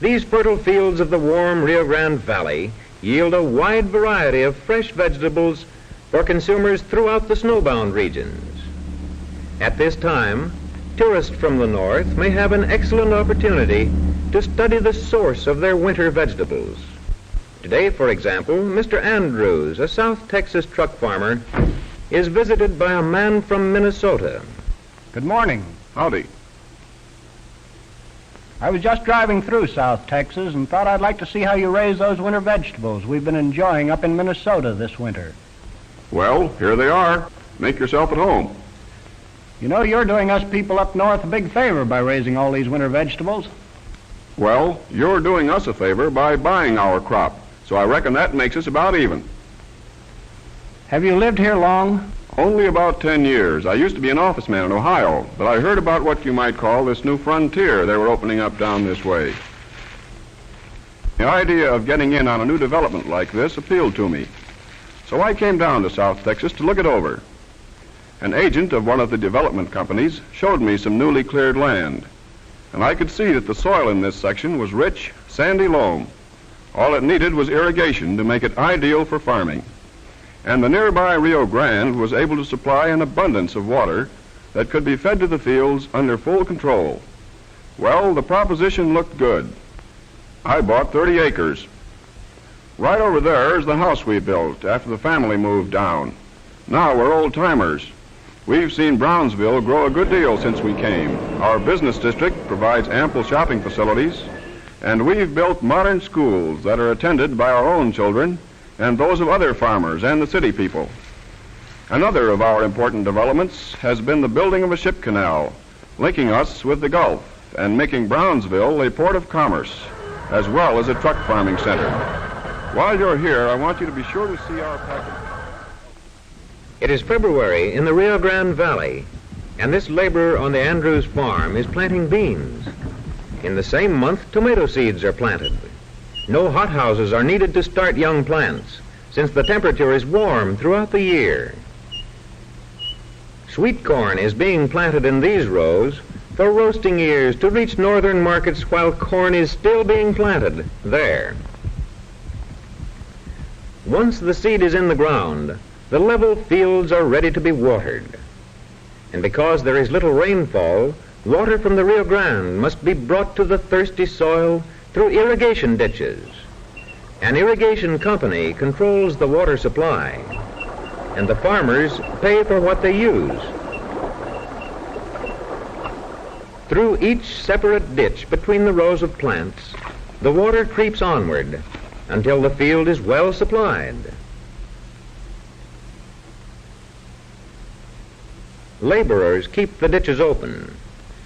These fertile fields of the warm Rio Grande Valley yield a wide variety of fresh vegetables for consumers throughout the snowbound regions. At this time, tourists from the north may have an excellent opportunity to study the source of their winter vegetables. Today, for example, Mr. Andrews, a South Texas truck farmer, is visited by a man from Minnesota. Good morning. Howdy. I was just driving through South Texas and thought I'd like to see how you raise those winter vegetables we've been enjoying up in Minnesota this winter. Well, here they are. Make yourself at home. You know, you're doing us people up north a big favor by raising all these winter vegetables. Well, you're doing us a favor by buying our crop, so I reckon that makes us about even. Have you lived here long? Only about 10 years. I used to be an office man in Ohio, but I heard about what you might call this new frontier they were opening up down this way. The idea of getting in on a new development like this appealed to me. So I came down to South Texas to look it over. An agent of one of the development companies showed me some newly cleared land, and I could see that the soil in this section was rich, sandy loam. All it needed was irrigation to make it ideal for farming. And the nearby Rio Grande was able to supply an abundance of water that could be fed to the fields under full control. Well, the proposition looked good. I bought 30 acres. Right over there is the house we built after the family moved down. Now we're old-timers. We've seen Brownsville grow a good deal since we came. Our business district provides ample shopping facilities, and we've built modern schools that are attended by our own children and those of other farmers and the city people. Another of our important developments has been the building of a ship canal, linking us with the Gulf and making Brownsville a port of commerce, as well as a truck farming center. While you're here, I want you to be sure to see our package. It is February in the Rio Grande Valley, and this laborer on the Andrews farm is planting beans. In the same month, tomato seeds are planted. No hothouses are needed to start young plants, since the temperature is warm throughout the year. Sweet corn is being planted in these rows for roasting ears to reach northern markets while corn is still being planted there. Once the seed is in the ground, the level fields are ready to be watered. And because there is little rainfall, water from the Rio Grande must be brought to the thirsty soil through irrigation ditches. An irrigation company controls the water supply, and the farmers pay for what they use. Through each separate ditch between the rows of plants, the water creeps onward until the field is well supplied. Laborers keep the ditches open.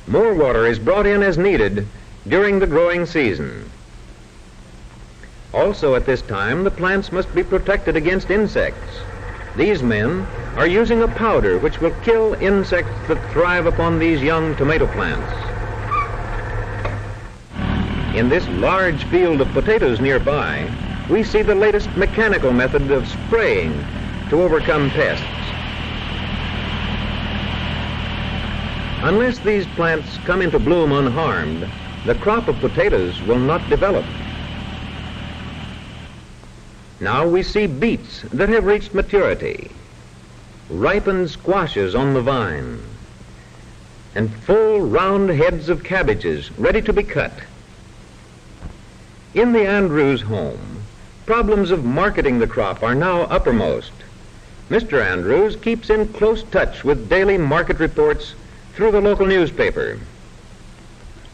More water is brought in as needed during the growing season. Also at this time, the plants must be protected against insects. These men are using a powder which will kill insects that thrive upon these young tomato plants. In this large field of potatoes nearby, we see the latest mechanical method of spraying to overcome pests. Unless these plants come into bloom unharmed, the crop of potatoes will not develop. Now we see beets that have reached maturity, ripened squashes on the vine, and full round heads of cabbages ready to be cut. In the Andrews home, problems of marketing the crop are now uppermost. Mr. Andrews keeps in close touch with daily market reports through the local newspaper.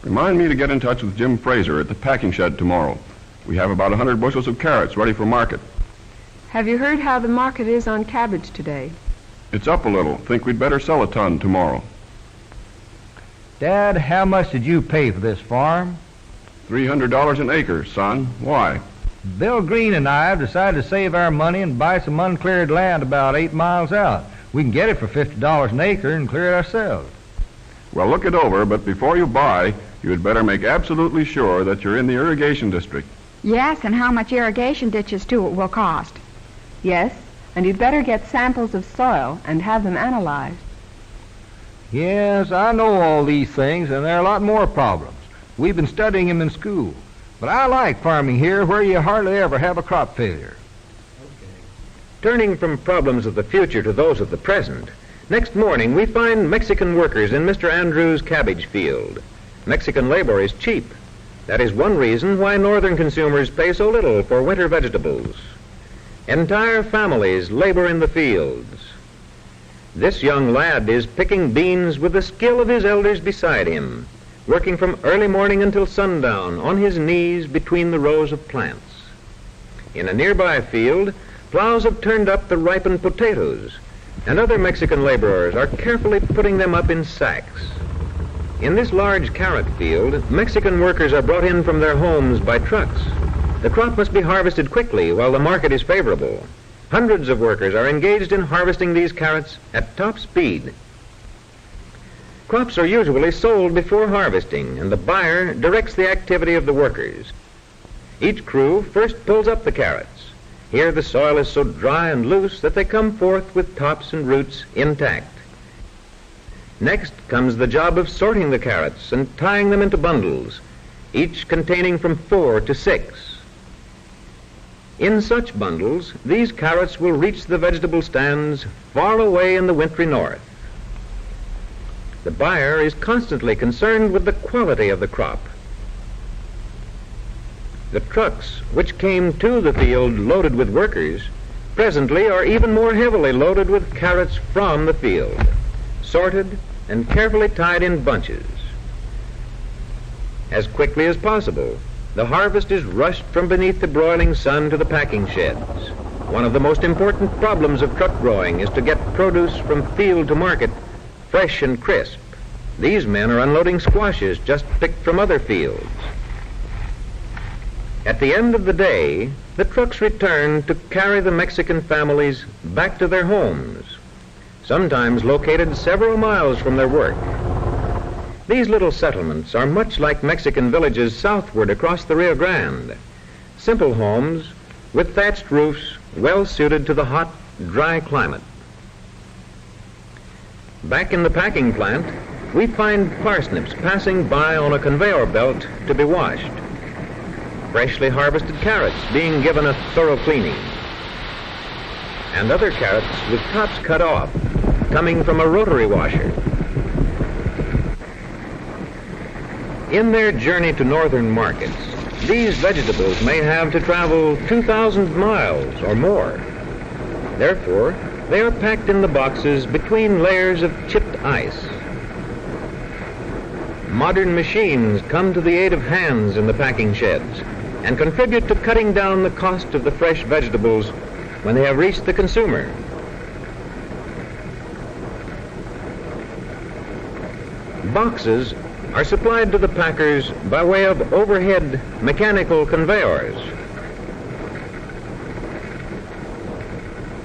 Remind me to get in touch with Jim Fraser at the packing shed tomorrow. We have about 100 bushels of carrots ready for market. Have you heard how the market is on cabbage today? It's up a little. Think we'd better sell a ton tomorrow. Dad, how much did you pay for this farm? $300 an acre, son. Why? Bill Green and I have decided to save our money and buy some uncleared land about 8 miles out. We can get it for $50 an acre and clear it ourselves. Well, look it over, but before you buy, you had better make absolutely sure that you're in the irrigation district. Yes, and how much irrigation ditches, too, it will cost. Yes, and you'd better get samples of soil and have them analyzed. Yes, I know all these things, and there are a lot more problems. We've been studying them in school. But I like farming here where you hardly ever have a crop failure. Turning from problems of the future to those of the present, next morning we find Mexican workers in Mr. Andrews' cabbage field. Mexican labor is cheap. That is one reason why northern consumers pay so little for winter vegetables. Entire families labor in the fields. This young lad is picking beans with the skill of his elders beside him, working from early morning until sundown on his knees between the rows of plants. In a nearby field, plows have turned up the ripened potatoes, and other Mexican laborers are carefully putting them up in sacks. In this large carrot field, Mexican workers are brought in from their homes by trucks. The crop must be harvested quickly while the market is favorable. Hundreds of workers are engaged in harvesting these carrots at top speed. Crops are usually sold before harvesting, and the buyer directs the activity of the workers. Each crew first pulls up the carrots. Here the soil is so dry and loose that they come forth with tops and roots intact. Next comes the job of sorting the carrots and tying them into bundles, each containing from 4 to 6. In such bundles, these carrots will reach the vegetable stands far away in the wintry north. The buyer is constantly concerned with the quality of the crop. The trucks which came to the field loaded with workers presently are even more heavily loaded with carrots from the field, sorted and carefully tied in bunches. As quickly as possible, the harvest is rushed from beneath the broiling sun to the packing sheds. One of the most important problems of truck growing is to get produce from field to market fresh and crisp. These men are unloading squashes just picked from other fields. At the end of the day, the trucks return to carry the Mexican families back to their homes, sometimes located several miles from their work. These little settlements are much like Mexican villages southward across the Rio Grande. Simple homes with thatched roofs well suited to the hot, dry climate. Back in the packing plant, we find parsnips passing by on a conveyor belt to be washed. Freshly harvested carrots being given a thorough cleaning. And other carrots with tops cut off, coming from a rotary washer. In their journey to northern markets, these vegetables may have to travel 2,000 miles or more. Therefore, they are packed in the boxes between layers of chipped ice. Modern machines come to the aid of hands in the packing sheds and contribute to cutting down the cost of the fresh vegetables when they have reached the consumer. Boxes are supplied to the packers by way of overhead mechanical conveyors.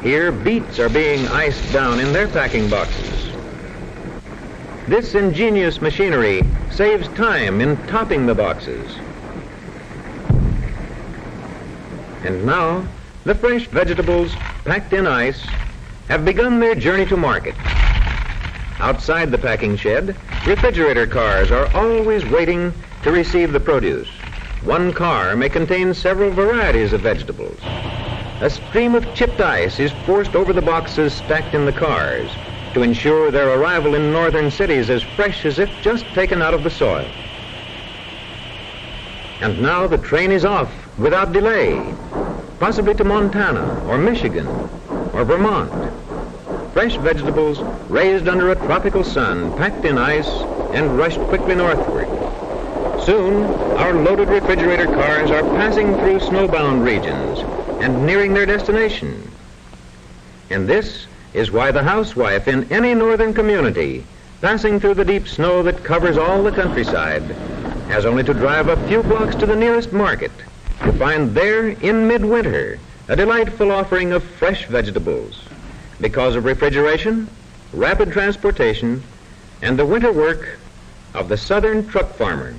Here, beets are being iced down in their packing boxes. This ingenious machinery saves time in topping the boxes. And now, the fresh vegetables packed in ice have begun their journey to market. Outside the packing shed, refrigerator cars are always waiting to receive the produce. One car may contain several varieties of vegetables. A stream of chipped ice is forced over the boxes stacked in the cars to ensure their arrival in northern cities as fresh as if just taken out of the soil. And now the train is off without delay, possibly to Montana or Michigan or Vermont. Fresh vegetables raised under a tropical sun, packed in ice, and rushed quickly northward. Soon, our loaded refrigerator cars are passing through snowbound regions and nearing their destination. And this is why the housewife in any northern community, passing through the deep snow that covers all the countryside, has only to drive a few blocks to the nearest market to find there, in midwinter, a delightful offering of fresh vegetables. Because of refrigeration, rapid transportation, and the winter work of the southern truck farmer.